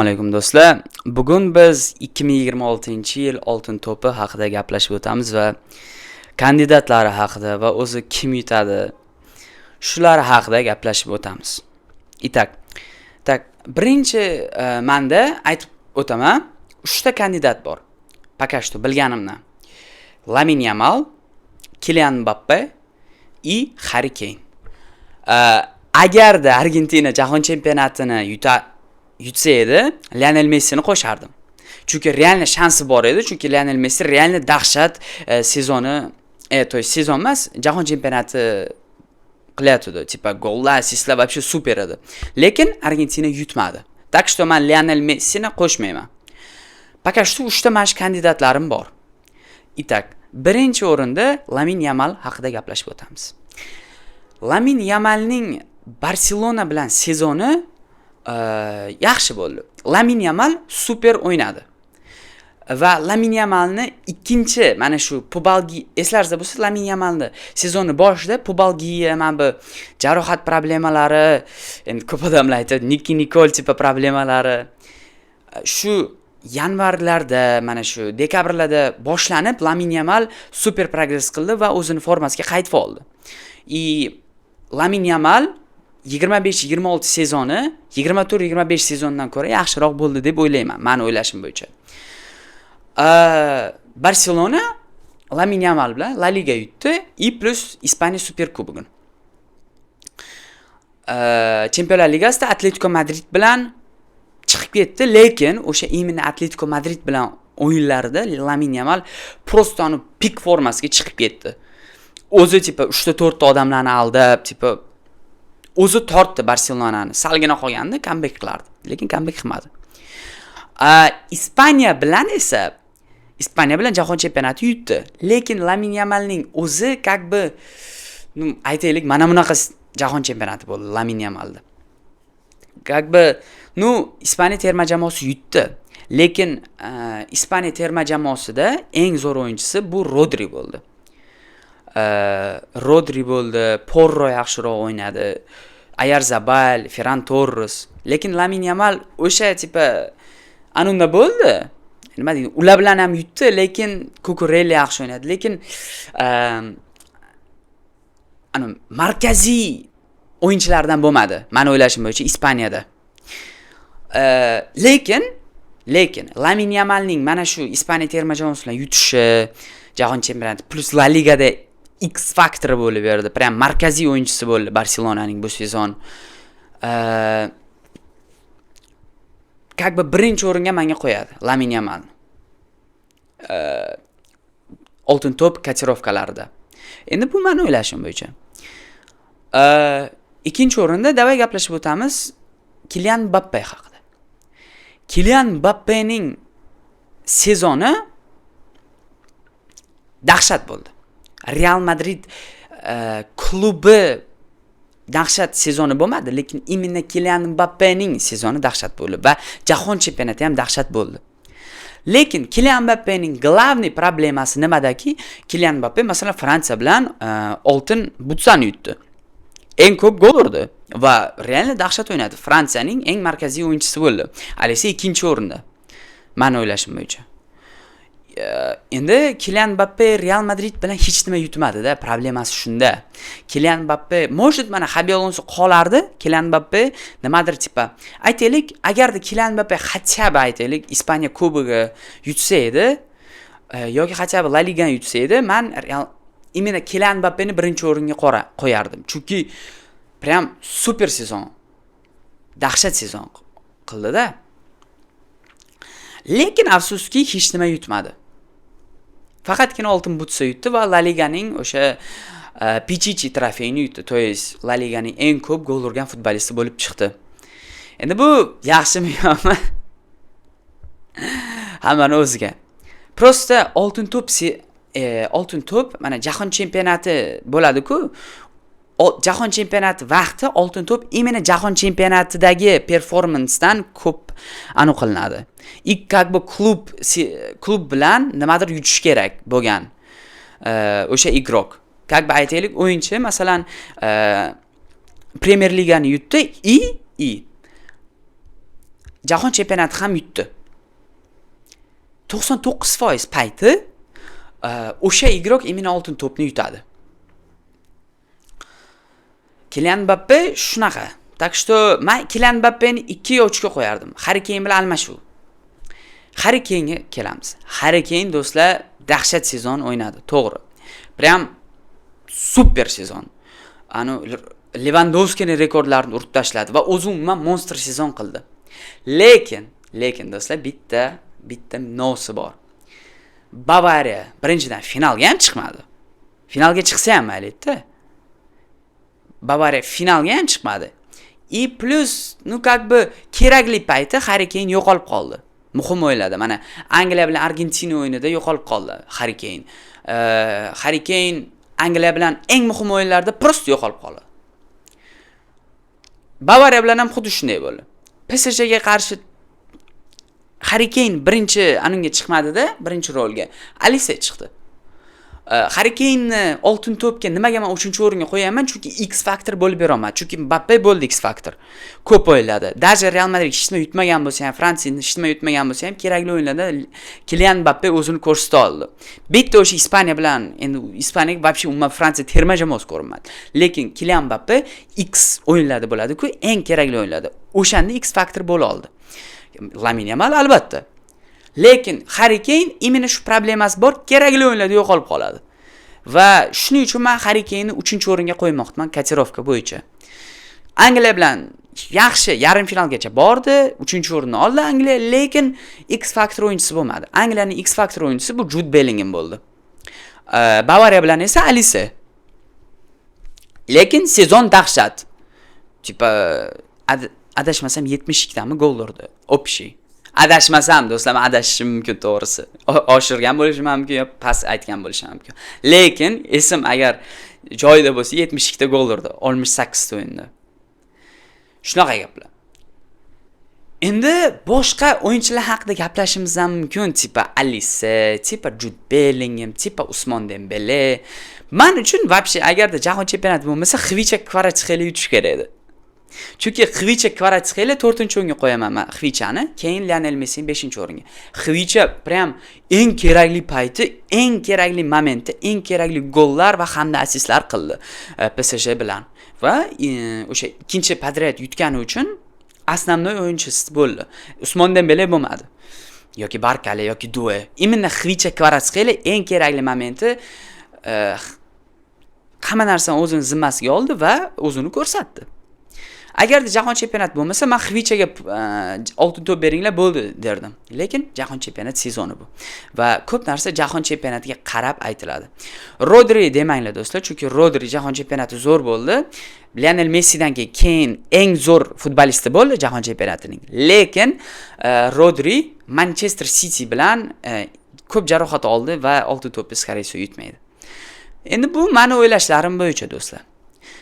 Alaykum do'stlar. Bugun biz 2026-yil Oltin to'pi haqida gaplashib o'tamiz va kandidatlari haqida va o'zi kim yutadi, shular haqida gaplashib o'tamiz. Tak, birinchi manda aytib o'taman, 3 ta kandidat bor. Пока что bilganimdan. Lamine Yamal, Kylian Mbappe и Harry Kane. Agarda Argentina jahon chempionatini yutsa edi, Lionel Messini qo'shardim. Chunki realni shansi bor edi, chunki Lionel Messi realni dahshat sezoni, sezon emas, jahon chempionati qilyapti. Tipa gollar, assistlar вообще super edi. Lekin Argentina yutmadi. Так что men Lionel Messini qo'shmayman. Пока что 3 ta mash kandidatlarim bor. Birinchi o'rinda Lamine Yamal haqida gaplashib o'tamiz. Lamine Yamalning Barselona bilan sezoni yaxshi bo'ldi. Lamine Yamal super o'ynadi. Va Lamine Yamalni ikkinchi mana shu pubalgi eslaringizda bo'lsa, Lamine Yamalni sezonni boshida pubalgiya, mana bu jarohat problemalari, endi ko'p odamlar aytadi, Nicky Nicole tipi problemalari shu yanvarlarda, mana shu dekabrlarda boshlanib, Lamine Yamal super progress qildi va o'zini formasiga qaytib oldi. Lamine Yamal 25-26 sezoni 24-25 sezondan ko'ra yaxshiroq bo'ldi deb o'ylayman, meni o'ylashim bo'yicha. Barselona Lamine Yamal bilan La Liga yutdi plus Ispaniya Super Kubogini. Chempionlar Ligasida Atletico Madrid bilan chiqib ketdi, lekin o'sha imенно Atletico Madrid bilan o'yinlarida Lamine Yamal просто pik formasiga chiqib ketdi. O'zi tipa 3 ta 4 ta odamlarni aldab, tipa o'zi tortdi Barselonani. Salgina qolganda comeback qilardi, lekin comeback qilmadi. Ispaniya bilan jahon chempionati yutdi, lekin Lamine Yamalning o'zi aytaylik, mana bunaqa jahon chempionati bo'ldi Lamine Yamalda. Ispaniya terma jamoasi yutdi, lekin Ispaniya terma jamoasida eng zo'r o'yinchisi bu Rodri bo'ldi. Porro yaxshiroq o'ynadi, Oyarzabal, Ferran Torres. Lekin Lamine Yamal o'sha tipa anunda bo'ldi. Nima deydi? Ular bilan ham yutdi, lekin Cucurella yaxshi o'ynadi. Lekin markaziy o'yinchilardan bo'lmadi, meni o'ylashim bo'yicha Ispaniyada. Lekin Lamine Yamalning mana shu Ispaniya terma jamoasi bilan yutishi, jahon chempionati plus La Ligada X faktori bo'lib berdi. Prям markaziy o'yinchisi bo'ldi Barselonaning bu sezon. Birinchi o'ringa menga qo'yadi Lamine Yamal. Oltin to'p kotirovkalarida. Endi bu meni o'ylashim bo'yicha. Ikkinchi o'rinda davay gaplashib o'tamiz Kylian Mbappe haqida. Kylian Mbappening sezoni dahshat bo'ldi. Real Madrid klubi dahshat sezoni bo'lmadi, lekin imенно Kylian Mbappening sezoni dahshat bo'ldi va jahon chempionati ham dahshat bo'ldi. Lekin Kylian Mbappening glavniy problemasi nimadaki? Kylian Mbappe masalan Fransiya bilan oltin butsani yutdi. Eng ko'p gol urdi va realni dahshat o'ynadi. Fransiyaning eng markaziy o'yinchisi bo'ldi. Alisi ikkinchi o'rinda. Men o'ylashim bo'yicha. Endi Kylian Mbappe Real Madrid bilan hech nima yutmadi-da, problemasi shunda. Kylian Mbappe, может, mana Xabi Alonso qolardi, Kylian Mbappe nimadir tipa. Aytaylik, agarda Kylian Mbappe хотя бы aytaylik Ispaniya kubogi yutsa edi, yoki хотя бы La Ligani yutsa edi, men imенно Kylian Mbappeni birinchi o'ringa qo'yardim. Chunki prям super sezon. Dahshat sezon qildi-da. Lekin afsuski hech nima yutmadi. Faqatgina oltin butsa yutdi va La Liganing o'sha Pichichi trofeyini yutdi. To есть La Liganing eng ko'p gol urgan futbolisti bo'lib chiqdi. Endi bu yaxshimi yo'qmi? Hammani o'ziga. Prosta oltin to'p mana jahon chempionati bo'ladi-ku. Jahon chempionati vaqti oltin to'p imенно jahon chempionatidagi performansdan ko'p aniqlanadi. Klub bilan nimadir yutish kerak bo'lgan o'sha igrok. Aytaylik, o'yinchi masalan Premier Ligani yutdi, Jahon chempionati ham yutdi. 99% payti o'sha igrok imini oltin to'pni yutadi. Kylian Mbappe shunaqa. Так что men Kylian Mbappeni 2 yo 3 ga qo'yardim. Harry Kane bilan almashuv. Harry Kane'ga kelamiz. Harry Kane do'stlar dahshat sezon o'ynadi, to'g'ri. Prям super sezon. Lewandowskining rekordlarini urib tashladi va o'zi umuman monster sezon qildi. Lekin do'stlar bitta nosi bor. Bavariya birinchidan finalga ham chiqmadi. Finalga chiqsa ham mayli-da. Bavariya finalga ham chiqmadi. И plus, как бы kerakli payti Harry Kane yo'qolib qoldi. Muhim o'yladi. Mana Angliya bilan Argentina o'yinida yo'qolib qoldi Harry Kane. Harry Kane Angliya bilan eng muhim o'yinlarda prosta yo'qolib qoldi. Bavariya bilan ham xuddi shunday bo'ldi. PSG ga qarshi Harry Kane anunga chiqmadi-da, birinchi rolga. Alise chiqdi. Harry Kane oltin to'pga nimaga men 3-o'ringa qo'yaman? Chunki X faktor bo'lib bera olmadi. Chunki Mbappe bo'ldi X faktor. Ko'p o'yladi. Даже Real Madrid hech nima yutmagan bo'lsa ham, Fransiya hech nima yutmagan bo'lsa ham, kerakli o'yinlarda Kylian Mbappe o'zini ko'rsata oldi. Bitta o'sha Ispaniya bilan, endi Ispaniyaga вообще umuman Fransiya terma jamoasi ko'rinmadi. Lekin Kylian Mbappe X o'yinlarda bo'ladi-ku, eng kerakli o'yinlarda. O'shanda X faktor bo'la oldi. Lamine Yamal albatta. Lekin Harry Kane imini shu problemasi bor, kerakli o'yinlarda yo'qolib qoladi. Va shuning uchun men Harry Kane'ni 3-o'ringa qo'ymoqchiman kotirovka bo'yicha. Angliya bilan yaxshi yarim finalgacha bordi, 3-o'rinni oldi Angliya, lekin X faktor o'yinchisi bo'lmadi. Angliyaning X faktor o'yinchisi bu Jude Bellingham bo'ldi. Bavariya bilan esa Alise. Lekin sezon dahshat. Adashmasam 72 tami gol urdi. Общий. Adashmasam do'stlar, men adashishim mumkin to'g'risi. Oshirgan bo'lishim mumkin yo past aytgan bo'lishim mumkin. Lekin esim agar joyida bo'lsa 72 ta gol urdi 68 ta o'yinda. Shunaqa gaplar. Endi boshqa o'yinchilar haqida gaplashishimiz ham mumkin, tipa Alise, tipa Jude Bellingham, tipa Usmon Dembele. Men uchun вообще agarda jahon chempionati bo'lmasa, Xvicha Kvaratskhelia yutish kerak edi. Chunki Xvicha Kvaratskhelia 4-o'ringa qo'yaman men Xvichani, keyin Lionel Messi 5-o'ringa. Xvicha prям eng kerakli payti, eng kerakli momentda, eng kerakli gollar va hamda assistlar qildi PSG bilan. Va o'sha ikkinchi podrяд yutgani uchun основной o'yinchisi bo'ldi. Usmon Dembele bo'lmadi. Yoki Barkali yoki Due. Imенно Xvicha Kvaratskhelia eng kerakli momenti hamma narsani o'zini zimmasiga oldi va o'zini ko'rsatdi. Agarda jahon chempionati bo'lmasa, men Xvichaga oltin to'p beringlar bo'ldi derdim. Lekin jahon chempionati sezoni bu. Va ko'p narsa jahon chempionatiga qarab aytiladi. Rodri demanglar do'stlar, chunki Rodri jahon chempionati zo'r bo'ldi. Lionel Messidan keyin eng zo'r futbolist bo'ldi jahon chempionatining. Lekin Rodri Manchester City bilan ko'p jarohat oldi va oltin to'pni skariy yutmaydi. Endi bu meni o'ylashlarim bo'yicha do'stlar.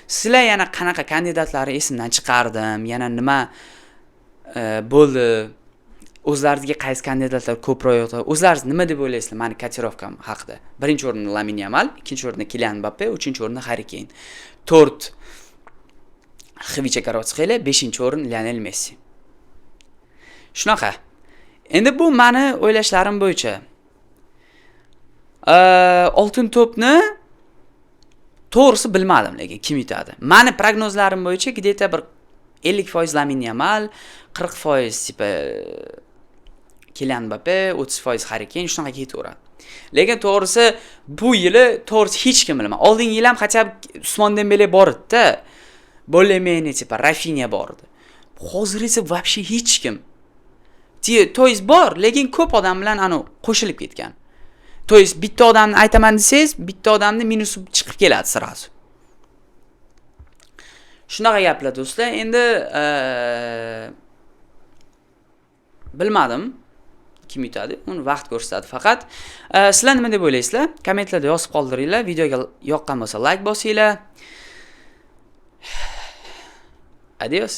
Sizlar yana qanaqa kandidatlari esimdan chiqardim, yana nima bo'ldi, o'zlaringizga qaysi kandidatlar ko'proq yoqdi, o'zlaringiz nima deb o'ylaysizlar meni kotirovkam haqida? Birinchi o'rinda Lamine Yamal, ikkinchi o'rinda Kylian Mbappe, uchinchi o'rinda Harry Kane. 4 Xvicha Kvaratskhelia, 5-o'rin Lionel Messi. Shunaqa. Endi bu meni o'ylashlarim bo'yicha. Oltin to'pni to'g'risi bilmadim, lekin kim yutadi. Meni prognozlarim bo'yicha где-то bir 50% Lamine Yamal, 40% tipa Kylian Mbappe, 30% Harry Kane shunaqa ketaveradi. Lekin to'g'risi bu yili to'g'risi hech kim bilmayman. Oldingi yil ham хотя бы Usmon Dembele bor edi-da. Bollemeni tipa Rafinha bor edi. Hozir esa вообще hech kim. To'yiz bor, lekin ko'p odam bilan qo'shilib ketgan. To'yiz bitta odamni aytaman desangiz, bitta odamni minusi chiqib keladi sirazu. Shunaqa gaplar do'stlar. Endi bilmadim kim yutadi, uni vaqt ko'rsatadi faqat. Sizlar nima deb o'ylaysizlar? Kommentlarda yozib qoldiringlar. Videoga yoqqan bo'lsa like bosinglar. Adios.